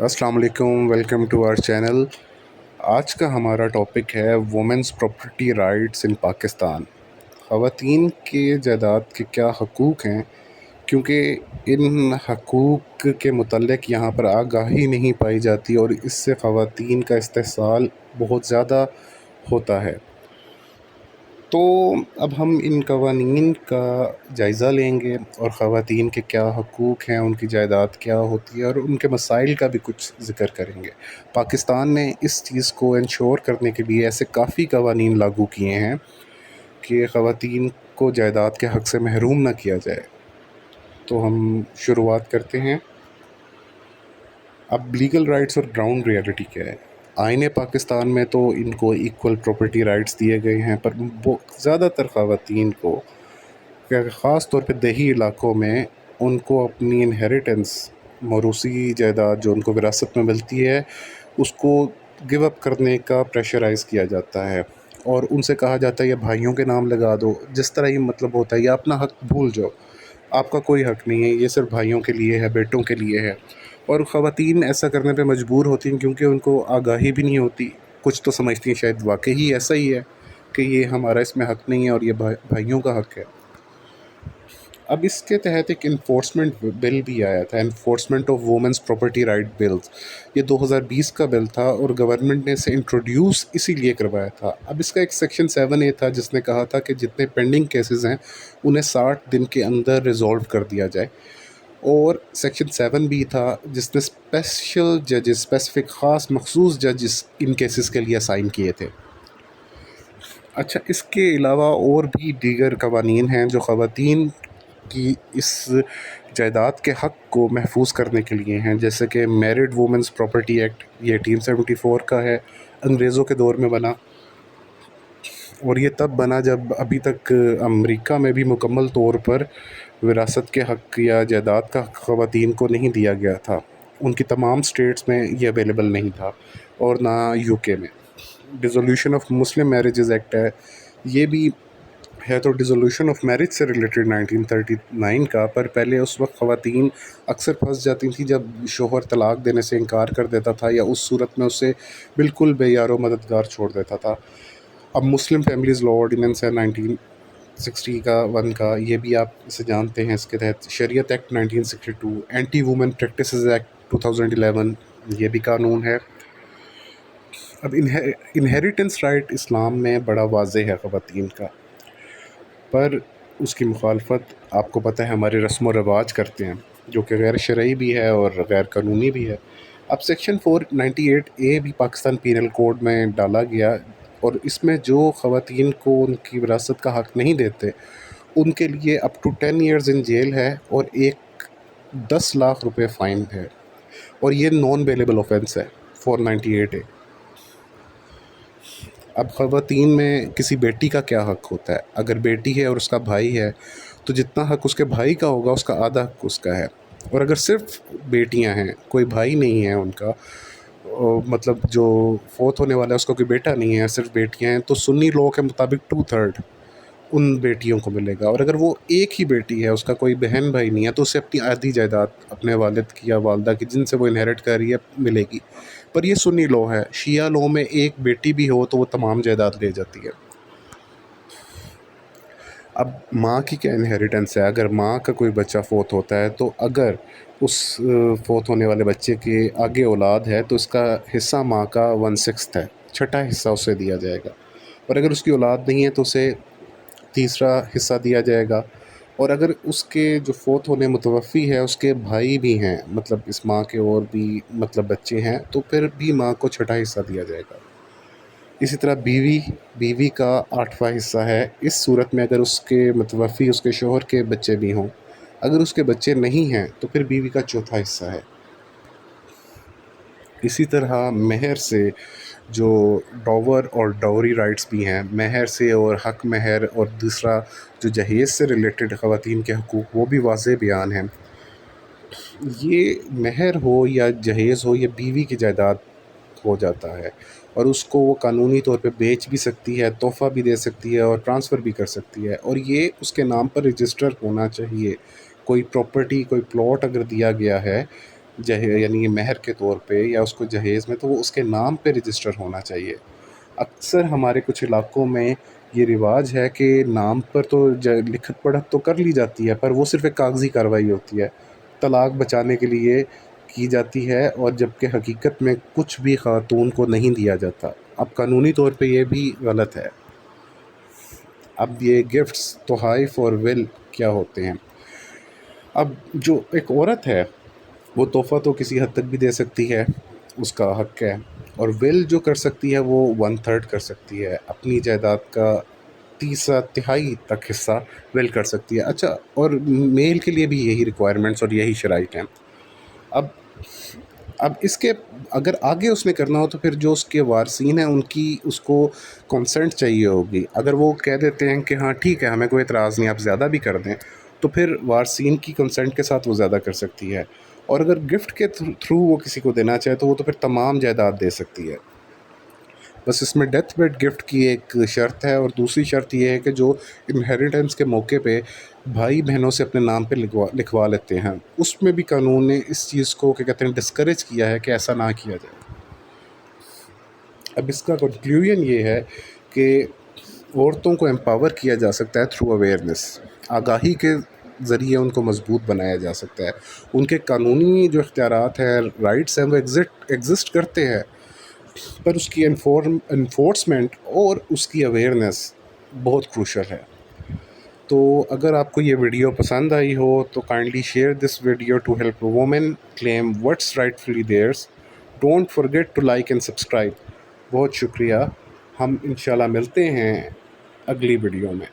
अस्सलाम वालेकुम, welcome to our channel. आज का हमारा टॉपिक है वुमेंस प्रॉपर्टी राइट्स इन पाकिस्तान। ख़वातीन के जायदाद के क्या हकूक़ हैं, क्योंकि इन हकूक़ के मुतल्लिक़ यहाँ पर आगाही नहीं पाई जाती और इससे ख़वातीन का इस्तेहसाल बहुत ज़्यादा होता है। तो अब हम इन कवानीन का जायज़ा लेंगे और ख़वातीन के क्या हकूक़ हैं, उनकी जायदाद क्या होती है और उनके मसाइल का भी कुछ ज़िक्र करेंगे। पाकिस्तान ने इस चीज़ को इंश्योर करने के लिए ऐसे काफ़ी कवानीन लागू किए हैं कि ख़वातीन को जायदाद के हक़ से महरूम ना किया जाए। तो हम शुरुआत करते हैं। अब लीगल राइट्स और ग्राउंड रियलिटी क्या है। आईने पाकिस्तान में तो इनको इक्वल प्रॉपर्टी राइट्स दिए गए हैं, पर ज़्यादातर ख़वातीन को, ख़ास तौर पे देही इलाकों में, उनको अपनी इनहेरिटेंस, मौरूसी जायदाद जो उनको विरासत में मिलती है, उसको गिव अप करने का प्रेशराइज़ किया जाता है और उनसे कहा जाता है ये भाइयों के नाम लगा दो। जिस तरह ये मतलब होता है, ये अपना हक़ भूल जाओ, आपका कोई हक़ नहीं है, ये सिर्फ भाइयों के लिए है, बेटों के लिए है। और ख़वातीन ऐसा करने पे मजबूर होती हैं क्योंकि उनको आगाही भी नहीं होती। कुछ तो समझती हैं शायद वाकई ही ऐसा ही है कि ये हमारा इसमें हक़ नहीं है और ये भाइयों का हक़ है। अब इसके तहत एक इन्फोर्समेंट बिल भी आया था, enforcement of women's property right bills. ये 2020 का बिल था और गवर्नमेंट ने इसे इंट्रोड्यूस इसीलिए करवाया था। अब इसका एक सेक्शन 7A था जिसने कहा था कि जितने पेंडिंग केसेस हैं उन्हें 60 दिन के अंदर रिजॉल्व कर दिया जाए। और सेक्शन 7B था जिसने स्पेशल जजेस, स्पेसिफिक ख़ास मखसूस जजेस इन केसेस के लिए असाइन किए थे। अच्छा, इसके अलावा और भी दीगर कवानीन हैं जो ख़वातीन की इस जायदाद के हक़ को महफूज करने के लिए हैं, जैसे कि मैरिड वुमेंस प्रॉपर्टी एक्ट, ये 1874 का है, अंग्रेज़ों के दौर में बना और ये तब बना जब अभी तक अमेरिका में भी मुकम्मल तौर पर विरासत के हक़ या जायदाद का हक़ ख़वातीन को नहीं दिया गया था। उनकी तमाम स्टेट्स में ये अवेलेबल नहीं था और ना यूके में। Dissolution of Muslim marriages act है, ये भी है तो डिसोल्यूशन ऑफ मैरिज से रिलेटेड 1939 का, पर पहले उस वक्त ख़वातीन अक्सर फंस जाती थी जब शोहर तलाक देने से इनकार कर देता था या उस सूरत में उसे बिल्कुल बेयारो मददगार छोड़ देता था। अब मुस्लिम फैमिलीज़ लॉ ऑर्डिनेंस है 1960 का 1 का, ये भी आप इसे जानते हैं। इसके तहत शरीयत act 1962, anti women practices act 2011, ये भी कानून है। अब इनहेरिटेंस राइट इस्लाम में बड़ा वाज़ेह है ख़वातीन का, पर उसकी मुखालफत आपको पता है हमारे रस्म व रवाज करते हैं, जो कि गैर शरई भी है और गैर कानूनी भी है। अब सेक्शन 498A भी पाकिस्तान पीनल कोड में डाला गया और इसमें जो ख़वातीन को उनकी विरासत का हक़ नहीं देते उनके लिए up to 10 years in jail है और 10 लाख रुपए फ़ाइन है, और ये नॉन बेलेबल ऑफेंस है 498A। अब ख़वातीन में किसी बेटी का क्या हक़ होता है? अगर बेटी है और उसका भाई है तो जितना हक़ उसके भाई का होगा उसका आधा हक़ उसका है। और अगर सिर्फ बेटियां हैं, कोई भाई नहीं है उनका, मतलब जो फोत होने वाला है उसका कोई बेटा नहीं है, सिर्फ बेटियां हैं, तो सुन्नी लॉ के मुताबिक 2/3 उन बेटियों को मिलेगा। और अगर वो एक ही बेटी है, उसका कोई बहन भाई नहीं है, तो उसे अपनी आधी जायदाद अपने वालिद की या वालदा की जिनसे वो इनहेरिट कर रही है मिलेगी। पर ये सुन्नी लॉ है। शिया लॉ में एक बेटी भी हो तो वो तमाम जायदाद ले जाती है। अब माँ की क्या इनहेरिटेंस है? अगर माँ का कोई बच्चा फ़ौत होता है तो अगर उस फ़ौत होने वाले बच्चे के आगे औलाद है तो इसका हिस्सा माँ का 1/6 है, छठा हिस्सा उसे दिया जाएगा। और अगर उसकी औलाद नहीं है तो उसे तीसरा हिस्सा दिया जाएगा। और अगर उसके जो फ़ौत होने मुतवफ़ी है उसके भाई भी हैं, मतलब इस माँ के और भी मतलब बच्चे हैं, तो फिर भी माँ को छठा हिस्सा दिया जाएगा। इसी तरह बीवी का 8वां हिस्सा है। इस सूरत में अगर उसके मुतवफ़ी उसके शौहर के बच्चे भी हों, अगर उसके बच्चे नहीं हैं तो फिर बीवी का चौथा हिस्सा है। इसी तरह मेहर से जो डॉवर और डाउरी राइट्स भी हैं, मेहर से और हक़ मेहर, और दूसरा जो जहेज़ से रिलेटेड ख़वातीन के हकूक़, वो भी वाज़ेह बयान हैं। ये मेहर हो या जहेज़ हो, ये बीवी की जायदाद हो जाता है और उसको वो कानूनी तौर पे बेच भी सकती है, तोहफ़ा भी दे सकती है और ट्रांसफ़र भी कर सकती है। और ये उसके नाम पर रजिस्टर होना चाहिए। कोई प्रॉपर्टी, कोई प्लॉट अगर दिया गया है یعنی مہر کے طور پہ یا اس کو جہیز میں، تو وہ اس کے نام پہ رجسٹر ہونا چاہیے۔ اکثر ہمارے کچھ علاقوں میں یہ رواج ہے کہ نام پر تو لکھت پڑھت تو کر لی جاتی ہے، پر وہ صرف ایک کاغذی کارروائی ہوتی ہے، طلاق بچانے کے لیے کی جاتی ہے، اور جبکہ حقیقت میں کچھ بھی خاتون کو نہیں دیا جاتا۔ اب قانونی طور پہ یہ بھی غلط ہے۔ اب یہ گفٹس تحائف اور ول کیا ہوتے ہیں؟ اب جو ایک عورت ہے وہ تحفہ تو کسی حد تک بھی دے سکتی ہے، اس کا حق ہے، اور ول جو کر سکتی ہے وہ 1/3 کر سکتی ہے، اپنی جائیداد کا تیسرا تہائی تک حصہ ول کر سکتی ہے۔ اچھا، اور میل کے لیے بھی یہی ریکوائرمنٹس اور یہی شرائط ہیں۔ اب اس کے اگر آگے اس نے کرنا ہو تو پھر جو اس کے وارثین ہیں ان کی اس کو کنسنٹ چاہیے ہوگی۔ اگر وہ کہہ دیتے ہیں کہ ہاں ٹھیک ہے ہمیں کوئی اعتراض نہیں، آپ زیادہ بھی کر دیں، تو پھر وارثین کی کنسنٹ کے ساتھ وہ زیادہ کر سکتی ہے۔ اور اگر گفٹ کے تھرو وہ کسی کو دینا چاہے تو وہ تو پھر تمام جائیداد دے سکتی ہے۔ بس اس میں ڈیتھ بیڈ گفٹ کی ایک شرط ہے، اور دوسری شرط یہ ہے کہ جو انہیریٹنس کے موقع پہ بھائی بہنوں سے اپنے نام پہ لکھوا لیتے ہیں، اس میں بھی قانون نے اس چیز کو کیا کہتے ہیں ڈسکریج کیا ہے کہ ایسا نہ کیا جائے۔ اب اس کا کنکلوژن یہ ہے کہ عورتوں کو امپاور کیا جا سکتا ہے تھرو اویئرنیس، آگاہی کے ذریعے ان کو مضبوط بنایا جا سکتا ہے۔ ان کے قانونی جو اختیارات ہیں، رائٹس ہیں، وہ ایگزسٹ کرتے ہیں، پر اس کی انفورسمنٹ اور اس کی اویئرنیس بہت کروشل ہے۔ تو اگر آپ کو یہ ویڈیو پسند آئی ہو تو kindly share this video to help women claim what's rightfully theirs. Don't forget to like and subscribe. بہت شکریہ، ہم انشاءاللہ ملتے ہیں اگلی ویڈیو میں۔